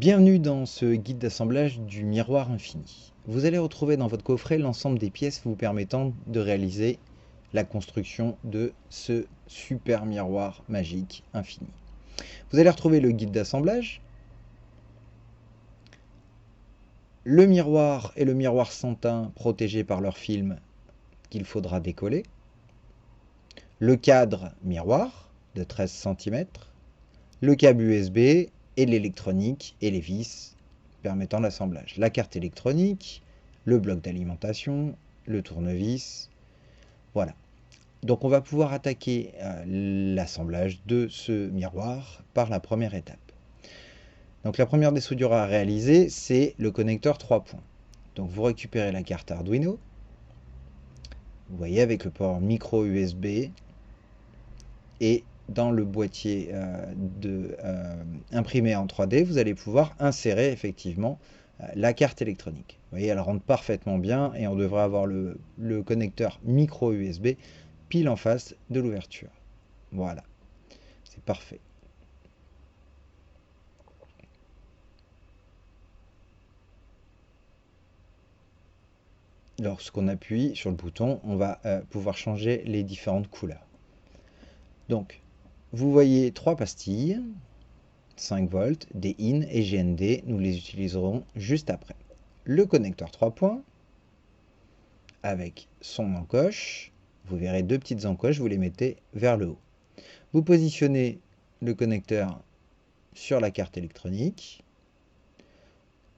Bienvenue dans ce guide d'assemblage du miroir infini. Vous allez retrouver dans votre coffret l'ensemble des pièces vous permettant de réaliser la construction de ce super miroir magique infini. Vous allez retrouver le guide d'assemblage, le miroir et le miroir sans teint protégés par leur film qu'il faudra décoller, le cadre miroir de 13 cm, le câble USB et l'électronique et les vis permettant l'assemblage. La carte électronique, le bloc d'alimentation, le tournevis, voilà. Donc on va pouvoir attaquer l'assemblage de ce miroir par la première étape. Donc la première des soudures à réaliser, c'est le connecteur 3 points. Donc vous récupérez la carte Arduino, vous voyez avec le port micro USB et dans le boîtier imprimé en 3D, vous allez pouvoir insérer effectivement la carte électronique. Vous voyez, elle rentre parfaitement bien et on devrait avoir le connecteur micro USB pile en face de l'ouverture. Voilà, c'est parfait. Lorsqu'on appuie sur le bouton, on va pouvoir changer les différentes couleurs. Donc, vous voyez 3 pastilles, 5 volts, des IN et GND, nous les utiliserons juste après. Le connecteur 3 points, avec son encoche, vous verrez 2 petites encoches, vous les mettez vers le haut. Vous positionnez le connecteur sur la carte électronique.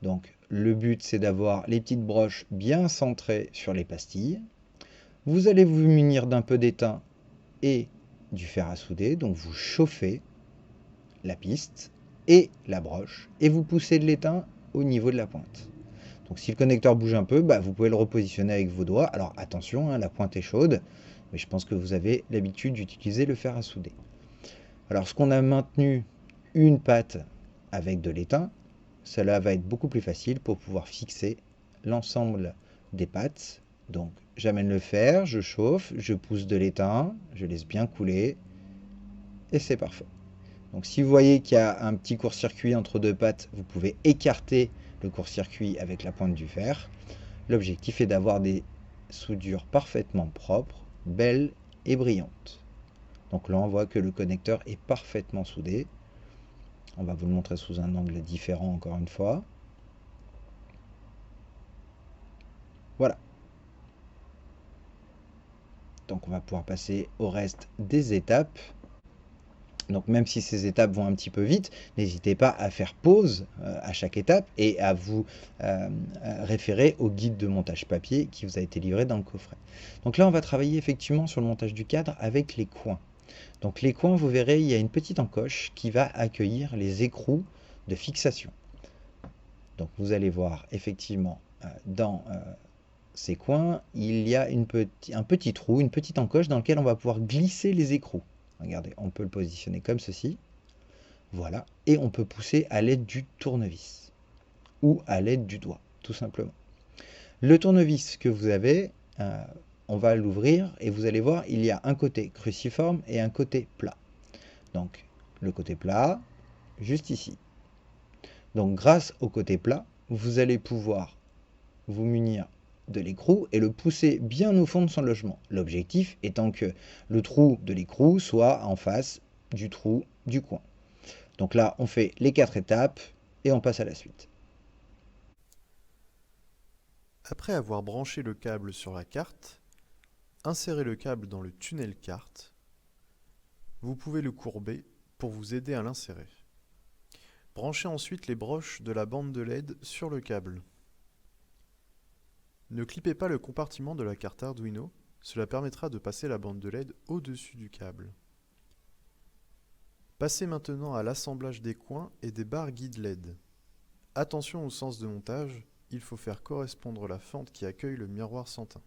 Donc le but c'est d'avoir les petites broches bien centrées sur les pastilles. Vous allez vous munir d'un peu d'étain et du fer à souder, donc vous chauffez la piste et la broche et vous poussez de l'étain au niveau de la pointe. Donc si le connecteur bouge un peu, vous pouvez le repositionner avec vos doigts. Alors attention, la pointe est chaude, mais je pense que vous avez l'habitude d'utiliser le fer à souder. Alors ce qu'on a maintenu une patte avec de l'étain, cela va être beaucoup plus facile pour pouvoir fixer l'ensemble des pattes. Donc j'amène le fer, je chauffe, je pousse de l'étain, je laisse bien couler et c'est parfait. Donc si vous voyez qu'il y a un petit court-circuit entre deux pattes, vous pouvez écarter le court-circuit avec la pointe du fer. L'objectif est d'avoir des soudures parfaitement propres, belles et brillantes. Donc là on voit que le connecteur est parfaitement soudé. On va vous le montrer sous un angle différent encore une fois. Voilà. Donc on va pouvoir passer au reste des étapes. Donc même si ces étapes vont un petit peu vite, n'hésitez pas à faire pause à chaque étape et à vous référer au guide de montage papier qui vous a été livré dans le coffret. Donc là on va travailler effectivement sur le montage du cadre avec les coins. Donc les coins, vous verrez, il y a une petite encoche qui va accueillir les écrous de fixation. Donc vous allez voir effectivement dans ces coins, il y a un petit trou, une petite encoche dans lequel on va pouvoir glisser les écrous. Regardez, on peut le positionner comme ceci. Voilà. Et on peut pousser à l'aide du tournevis. Ou à l'aide du doigt, tout simplement. Le tournevis que vous avez, on va l'ouvrir et vous allez voir, il y a un côté cruciforme et un côté plat. Donc, le côté plat, juste ici. Donc, grâce au côté plat, vous allez pouvoir vous munir de l'écrou et le pousser bien au fond de son logement. L'objectif étant que le trou de l'écrou soit en face du trou du coin. Donc là, on fait les 4 étapes et on passe à la suite. Après avoir branché le câble sur la carte, insérez le câble dans le tunnel carte. Vous pouvez le courber pour vous aider à l'insérer. Branchez ensuite les broches de la bande de LED sur le câble. Ne clippez pas le compartiment de la carte Arduino, cela permettra de passer la bande de LED au-dessus du câble. Passez maintenant à l'assemblage des coins et des barres guides LED. Attention au sens de montage, il faut faire correspondre la fente qui accueille le miroir sans teint.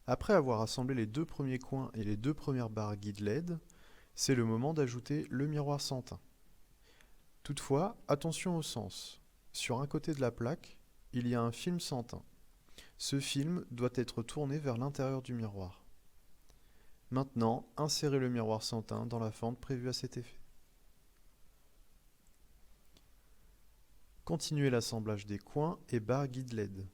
Après avoir assemblé les deux premiers coins et les deux premières barres guide LED, c'est le moment d'ajouter le miroir sans teint. Toutefois, attention au sens. Sur un côté de la plaque, il y a un film sans teint. Ce film doit être tourné vers l'intérieur du miroir. Maintenant, insérez le miroir sans teint dans la fente prévue à cet effet. Continuez l'assemblage des coins et barres guide LED.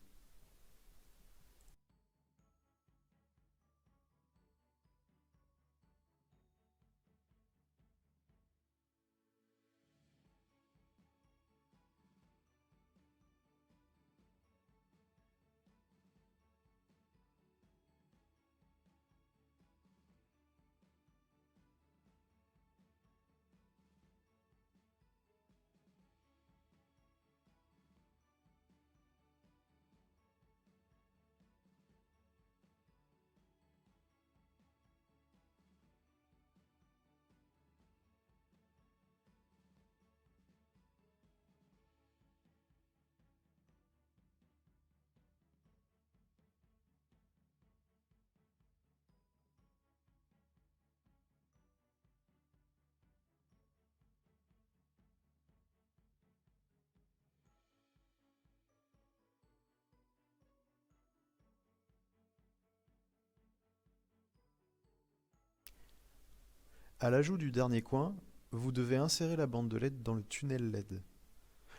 À l'ajout du dernier coin, vous devez insérer la bande de LED dans le tunnel LED.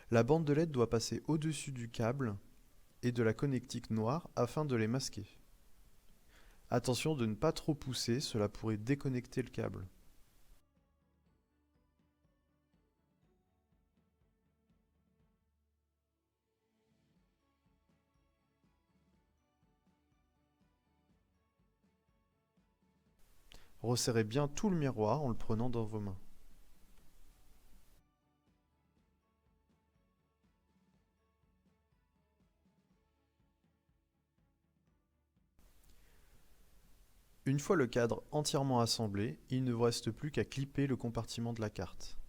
La bande de LED doit passer au-dessus du câble et de la connectique noire afin de les masquer. Attention de ne pas trop pousser, cela pourrait déconnecter le câble. Resserrez bien tout le miroir en le prenant dans vos mains. Une fois le cadre entièrement assemblé, il ne vous reste plus qu'à clipper le compartiment de la carte.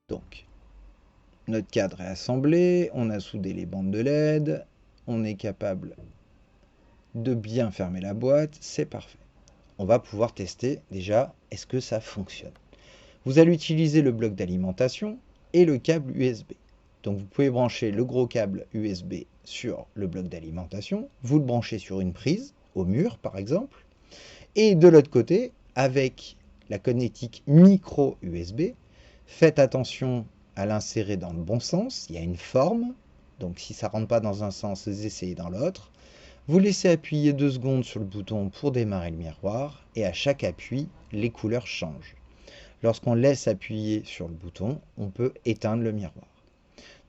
Donc, notre cadre est assemblé, on a soudé les bandes de LED, on est capable de bien fermer la boîte, c'est parfait. On va pouvoir tester déjà, est-ce que ça fonctionne. Vous allez utiliser le bloc d'alimentation et le câble USB. Donc vous pouvez brancher le gros câble USB sur le bloc d'alimentation, vous le branchez sur une prise, au mur par exemple, et de l'autre côté, avec la connectique micro USB, faites attention à l'insérer dans le bon sens, il y a une forme, donc si ça ne rentre pas dans un sens, vous essayez dans l'autre. Vous laissez appuyer 2 secondes sur le bouton pour démarrer le miroir, et à chaque appui, les couleurs changent. Lorsqu'on laisse appuyer sur le bouton, on peut éteindre le miroir.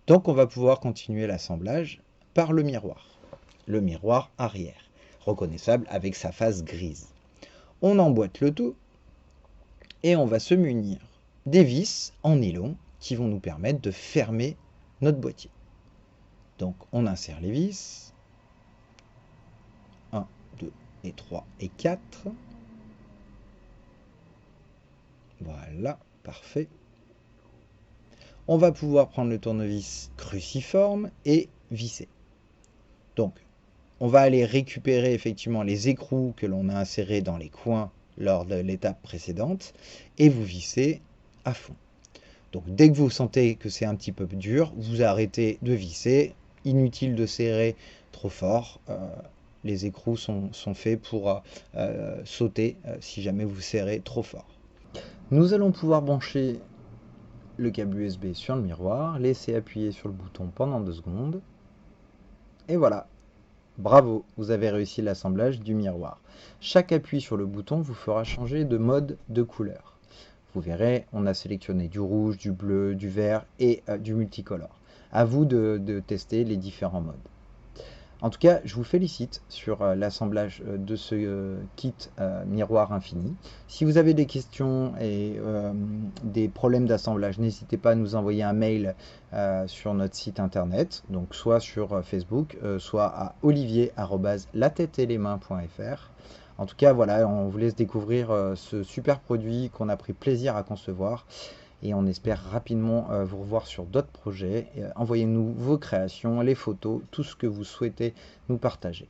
Donc on va pouvoir continuer l'assemblage par le miroir arrière, reconnaissable avec sa face grise. On emboîte le tout et on va se munir des vis en nylon qui vont nous permettre de fermer notre boîtier. Donc on insère les vis, 1, 2 et 3 et 4. Voilà, parfait. On va pouvoir prendre le tournevis cruciforme et visser. Donc, on va aller récupérer effectivement les écrous que l'on a insérés dans les coins lors de l'étape précédente et vous vissez à fond. Donc, dès que vous sentez que c'est un petit peu dur, vous arrêtez de visser. Inutile de serrer trop fort. Les écrous sont faits pour sauter si jamais vous serrez trop fort. Nous allons pouvoir brancher le câble USB sur le miroir, laisser appuyer sur le bouton pendant 2 secondes. Et voilà, bravo, vous avez réussi l'assemblage du miroir. Chaque appui sur le bouton vous fera changer de mode de couleur. Vous verrez, on a sélectionné du rouge, du bleu, du vert et du multicolore. À vous de tester les différents modes. En tout cas, je vous félicite sur l'assemblage de ce kit miroir infini. Si vous avez des questions et des problèmes d'assemblage, n'hésitez pas à nous envoyer un mail sur notre site internet, donc soit sur Facebook, soit à olivier@lateteletlesmains.fr. En tout cas, voilà, on vous laisse découvrir ce super produit qu'on a pris plaisir à concevoir et on espère rapidement vous revoir sur d'autres projets. Envoyez-nous vos créations, les photos, tout ce que vous souhaitez nous partager.